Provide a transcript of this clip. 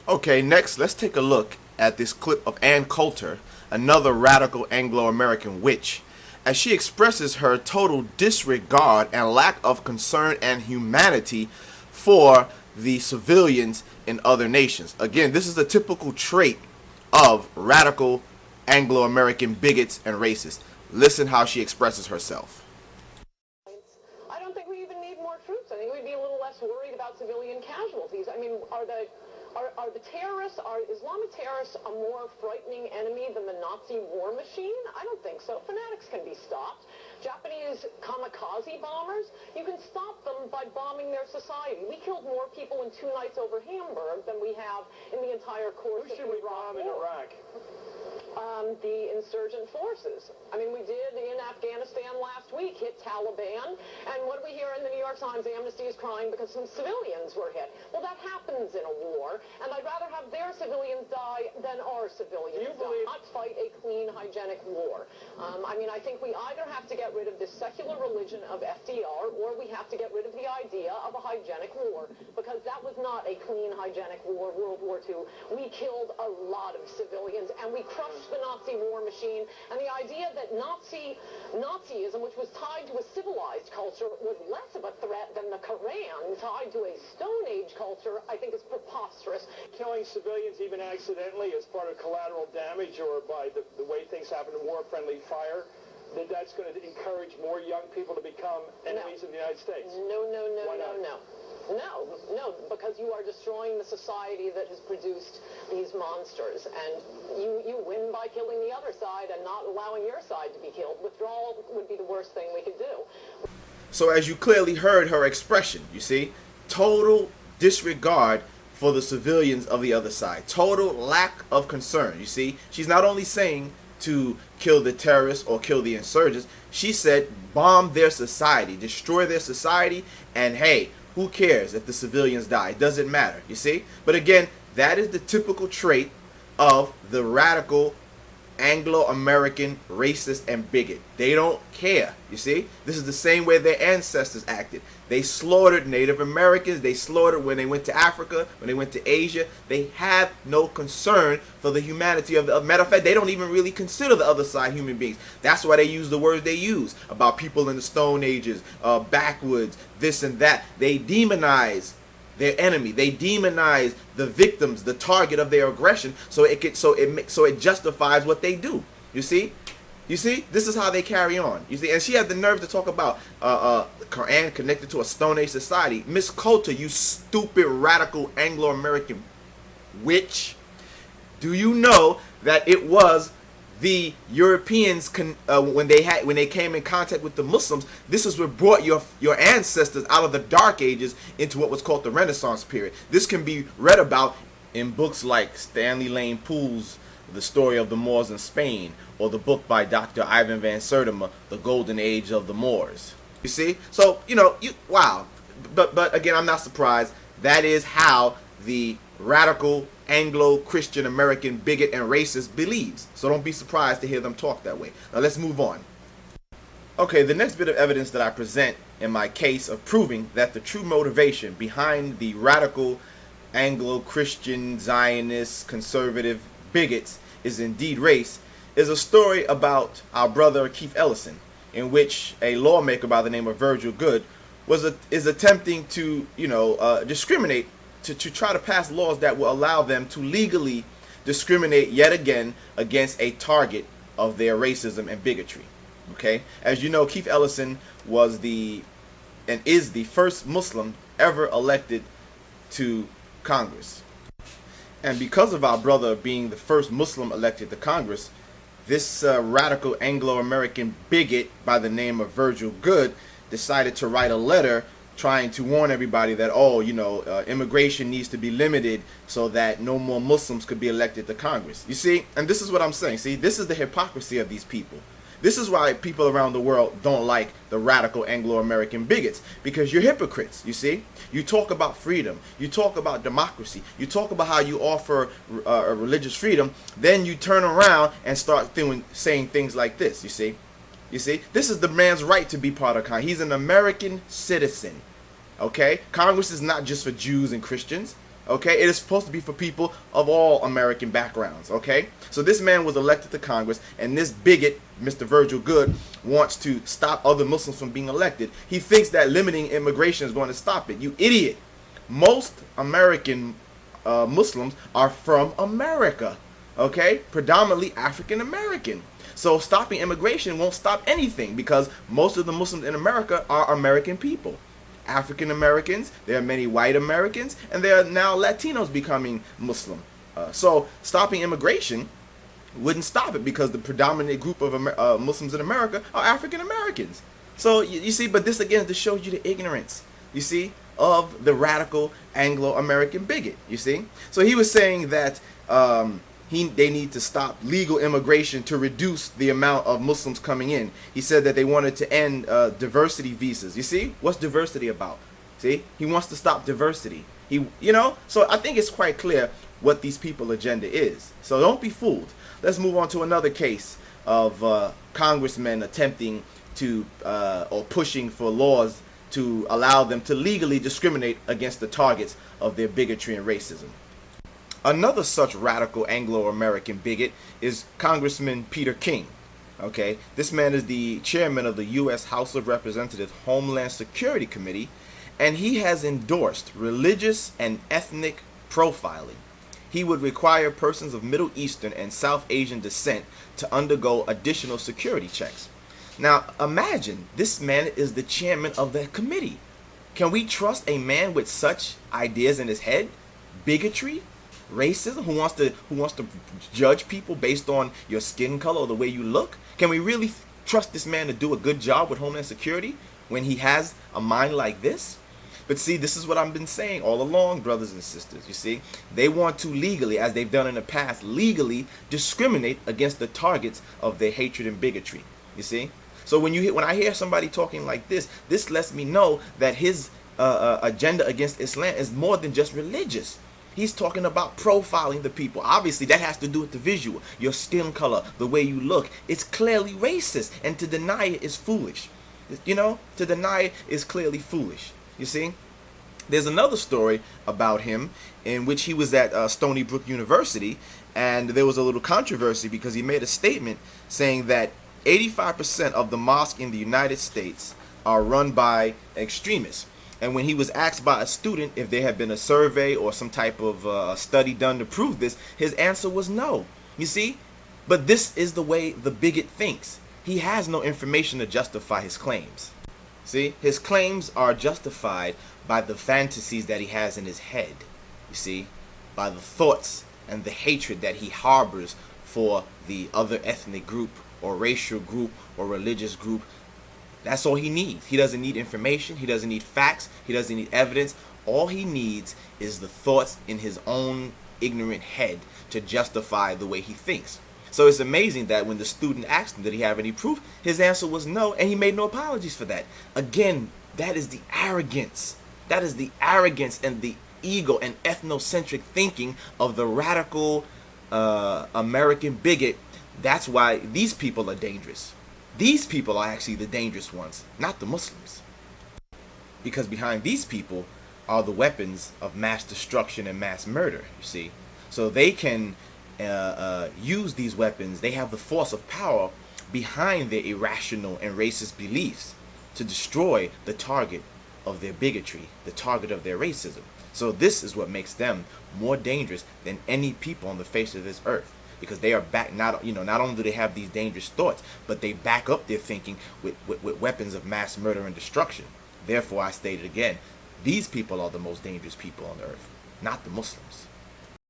Okay, next, let's take a look at this clip of Ann Coulter, another radical Anglo-American witch, as she expresses her total disregard and lack of concern and humanity for the civilians in other nations. Again, this is a typical trait of radical Anglo-American bigots and racists. Listen how she expresses herself. I don't think we even need more troops. I think we'd be a little less worried about civilian casualties. I mean, are the terrorists, are Islamic terrorists a more frightening enemy than the Nazi war machine? I don't think so. Fanatics can be stopped. Japanese kamikaze bombers, you can stop them by bombing their society. We killed more people in 2 nights over Hamburg than we have in the entire course of the Iraq war. Who should we bomb in Iraq? The insurgent forces. I mean, we did in Afghanistan last week, hit Taliban, and what do we hear in the New York Times? Amnesty is crying because some civilians were hit. Well, that happens in a war, and I'd rather have their civilians die than our civilians die. Not fight a clean, hygienic war. I mean, I think we either have to get rid of this secular religion of FDR, or we have to get rid of the idea of a hygienic war, because that was not a clean, hygienic war, World War II. We killed a lot of civilians, and we crushed the Nazi war machine, and the idea that Nazism, which was tied to a civilized culture, was less of a threat than the Quran tied to a Stone Age culture, I think is preposterous. Killing civilians even accidentally as part of collateral damage or by the way things happen in war-friendly fire, that's going to encourage more young people to become enemies of the United States? No. No, because you are destroying the society that has produced these monsters, and you win by killing the other side and not allowing your side to be killed. Withdrawal would be the worst thing we could do. So as you clearly heard her expression, you see, total disregard for the civilians of the other side, total lack of concern. You see, she's not only saying to kill the terrorists or kill the insurgents, she said bomb their society, destroy their society, and hey, who cares if the civilians die? It doesn't matter, you see? But again, that is the typical trait of the radical Anglo-American racist and bigot. They don't care, you see? This is the same way their ancestors acted. They slaughtered Native Americans. They slaughtered when they went to Africa, when they went to Asia. They have no concern for the humanity of the other. Matter of fact, they don't even really consider the other side human beings. That's why they use the words they use about people in the Stone Ages, backwoods, this and that. They demonize their enemy. They demonize the victims, the target of their aggression, so it justifies what they do. You see? You see? This is how they carry on. You see? And she had the nerve to talk about Quran connected to a Stone Age society. Miss Coulter, you stupid radical Anglo-American witch. Do you know that it was the Europeans when they came in contact with the Muslims? This is what brought your ancestors out of the Dark Ages into what was called the Renaissance period. This can be read about in books like Stanley Lane Poole's The Story of the Moors in Spain, or the book by Dr. Ivan van Sertima, The Golden Age of the Moors. You see? So, you know, wow. But again, I'm not surprised. That is how the radical Anglo-Christian American bigot and racist believes. So don't be surprised to hear them talk that way. Now let's move on. Okay, the next bit of evidence that I present in my case of proving that the true motivation behind the radical Anglo-Christian, Zionist, conservative bigots is indeed race is a story about our brother Keith Ellison, in which a lawmaker by the name of Virgil Goode is attempting to, discriminate, to try to pass laws that will allow them to legally discriminate yet again against a target of their racism and bigotry. Okay, as you know, Keith Ellison was and is the first Muslim ever elected to Congress. And because of our brother being the first Muslim elected to Congress, this radical Anglo-American bigot by the name of Virgil Goode decided to write a letter trying to warn everybody that, immigration needs to be limited so that no more Muslims could be elected to Congress. You see, and this is what I'm saying. See, this is the hypocrisy of these people. This is why people around the world don't like the radical Anglo-American bigots, because you're hypocrites, you see? You talk about freedom, you talk about democracy, you talk about how you offer religious freedom, then you turn around and start saying things like this, you see? You see? This is the man's right to be part of Congress. He's an American citizen, okay? Congress is not just for Jews and Christians. Okay, it is supposed to be for people of all American backgrounds. Okay, so this man was elected to Congress, and this bigot, Mr. Virgil Good, wants to stop other Muslims from being elected. He thinks that limiting immigration is going to stop it. You idiot! Most American Muslims are from America. Okay, predominantly African American. So stopping immigration won't stop anything, because most of the Muslims in America are American people. African Americans, there are many white Americans, and there are now Latinos becoming Muslim. So stopping immigration wouldn't stop it, because the predominant group of Muslims in America are African Americans. So you see, but this again just shows you the ignorance, you see, of the radical Anglo-American bigot, you see. So he was saying that they need to stop legal immigration to reduce the amount of Muslims coming in. He said that they wanted to end diversity visas. You see, what's diversity about? See, he wants to stop diversity. So I think it's quite clear what these people's agenda is. So don't be fooled. Let's move on to another case of congressmen attempting to or pushing for laws to allow them to legally discriminate against the targets of their bigotry and racism. Another such radical Anglo-American bigot is Congressman Peter King. Okay, this man is the chairman of the U.S. House of Representatives Homeland Security Committee, and he has endorsed religious and ethnic profiling. He would require persons of Middle Eastern and South Asian descent to undergo additional security checks. Now, imagine this man is the chairman of that committee. Can we trust a man with such ideas in his head? Bigotry? Racism, who wants to judge people based on your skin color or the way you look? Can we really trust this man to do a good job with Homeland Security when he has a mind like this? But see, this is what I've been saying all along, brothers and sisters. You see, they want to legally, as they've done in the past, legally discriminate against the targets of their hatred and bigotry. You see, so when I hear somebody talking like this lets me know that his agenda against Islam is more than just religious. He's talking about profiling the people. Obviously, that has to do with the visual, your skin color, the way you look. It's clearly racist, and to deny it is foolish. You know, to deny it is clearly foolish. You see? There's another story about him in which he was at Stony Brook University, and there was a little controversy because he made a statement saying that 85% of the mosques in the United States are run by extremists. And when he was asked by a student if there had been a survey or some type of study done to prove this, his answer was no. You see? But this is the way the bigot thinks. He has no information to justify his claims. See? His claims are justified by the fantasies that he has in his head. You see? By the thoughts and the hatred that he harbors for the other ethnic group or racial group or religious group. That's all he needs. He doesn't need information. He doesn't need facts. He doesn't need evidence. All he needs is the thoughts in his own ignorant head to justify the way he thinks. So it's amazing that when the student asked him, did he have any proof? His answer was no, and he made no apologies for that. Again, that is the arrogance. That is the arrogance and the ego and ethnocentric thinking of the radical American bigot. That's why these people are dangerous. These people are actually the dangerous ones, not the Muslims. Because behind these people are the weapons of mass destruction and mass murder, you see. So they can use these weapons. They have the force of power behind their irrational and racist beliefs to destroy the target of their bigotry, the target of their racism. So this is what makes them more dangerous than any people on the face of this earth. Because they are back, not only do they have these dangerous thoughts, but they back up their thinking with weapons of mass murder and destruction. Therefore, I stated again, these people are the most dangerous people on earth, not the Muslims.